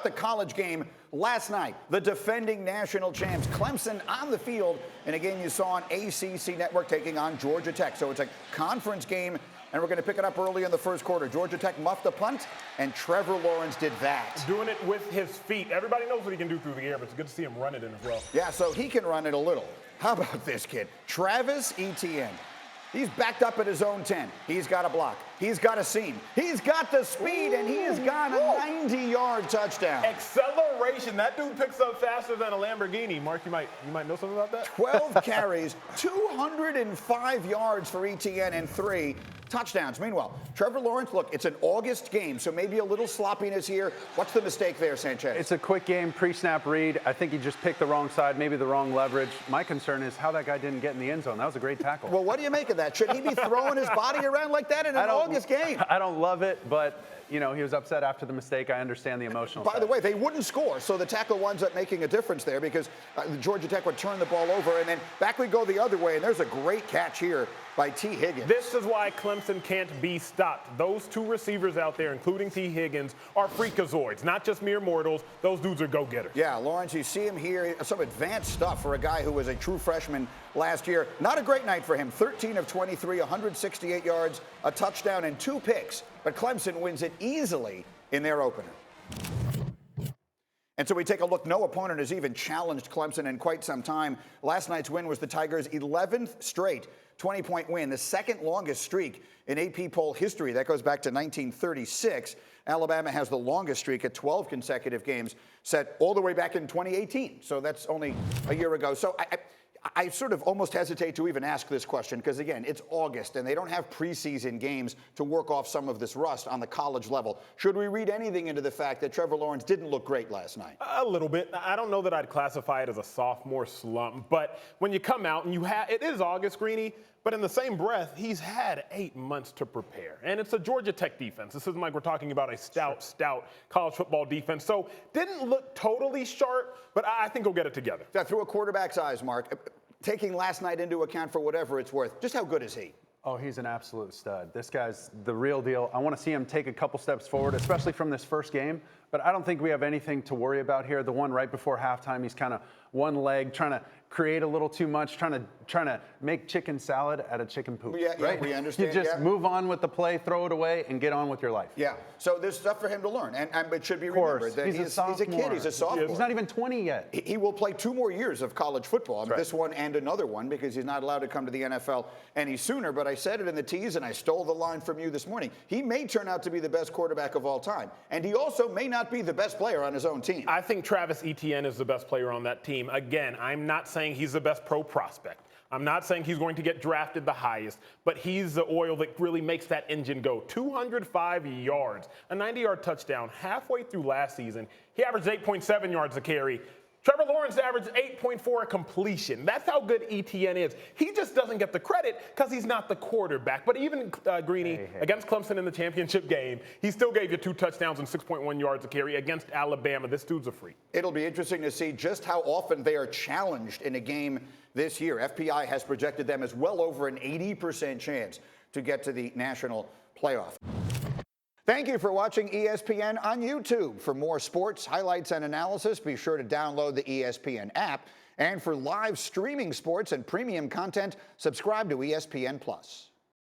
about the college game last night? The defending national champs, Clemson, on the field in a game you saw on ACC Network taking on Georgia Tech. So it's a conference game, and we're going to pick it up early in the first quarter. Georgia Tech muffed the punt, and Trevor Lawrence did that. Doing it with his feet. Everybody knows what he can do through the air, but it's good to see him run it in as well. Yeah, so he can run it a little. How about this kid? Travis Etienne. He's backed up at his own 10. He's got a block. He's got a seam. He's got the speed, and he has got a 90-yard touchdown. Acceleration. That dude picks up faster than a Lamborghini. Mark, you might know something about that? 12 carries, 205 yards for Etienne, and 3 touchdowns. Meanwhile, Trevor Lawrence, look, it's an August game, so maybe a little sloppiness here. What's the mistake there, Sanchez? It's a quick game, pre-snap read. I think he just picked the wrong side, maybe the wrong leverage. My concern is how that guy didn't get in the end zone. That was a great tackle. Well, what do you make of that? Should he be throwing his body around like that in an August game? I don't love it, but you know, he was upset after the mistake. I understand the emotional side. By the way, they wouldn't score, so the tackle winds up making a difference there because Georgia Tech would turn the ball over, and then back we go the other way, and there's a great catch here by T. Higgins. This is why Clemson can't be stopped. Those two receivers out there, including T. Higgins, are freakazoids, not just mere mortals. Those dudes are go-getters. Yeah, Lawrence, you see him here, some advanced stuff for a guy who was a true freshman last year. Not a great night for him. 13 of 23, 168 yards, a touchdown, and 2 picks. But Clemson wins it easily in their opener. And so we take a look. No opponent has even challenged Clemson in quite some time. Last night's win was the Tigers' 11th straight 20-point win, the second longest streak in AP poll history. That goes back to 1936. Alabama has the longest streak at 12 consecutive games, set all the way back in 2018. So that's only a year ago. So I sort of almost hesitate to even ask this question because, again, it's August and they don't have preseason games to work off some of this rust on the college level. Should we read anything into the fact that Trevor Lawrence didn't look great last night? A little bit. I don't know that I'd classify it as a sophomore slump, but when you come out and it is August, Greeny, but in the same breath, he's had 8 months to prepare. And it's a Georgia Tech defense. This isn't like we're talking about a stout college football defense. So didn't look totally sharp, but I think he'll get it together. Now, through a quarterback's eyes, Mark, taking last night into account for whatever it's worth, just how good is he? Oh, he's an absolute stud. This guy's the real deal. I want to see him take a couple steps forward, especially from this first game. But I don't think we have anything to worry about here. The one right before halftime, he's kind of one leg, trying to create a little too much, trying to make chicken salad out of chicken poop. Yeah, right? We understand. You just move on with the play, throw it away, and get on with your life. Yeah, so there's stuff for him to learn, and it should be remembered that he's a kid, he's a sophomore. He's not even 20 yet. He will play 2 more years of college football, this one and another one, because he's not allowed to come to the NFL any sooner. But I said it in the tease, and I stole the line from you this morning. He may turn out to be the best quarterback of all time, and he also may not be the best player on his own team. I think Travis Etienne is the best player on that team. Again, I'm not saying he's the best pro prospect. I'm not saying he's going to get drafted the highest, but he's the oil that really makes that engine go. 205 yards, a 90-yard touchdown. Halfway through last season, he averaged 8.7 yards a carry. Trevor Lawrence averaged 8.4 a completion. That's how good Etienne is. He just doesn't get the credit because he's not the quarterback. But even, Greeny, against Clemson in the championship game, he still gave you 2 touchdowns and 6.1 yards a carry against Alabama. This dude's a freak. It'll be interesting to see just how often they are challenged in a game this year. FPI has projected them as well over an 80% chance to get to the national playoff. Thank you for watching ESPN on YouTube. For more sports, highlights, and analysis, be sure to download the ESPN app. And for live streaming sports and premium content, subscribe to ESPN+.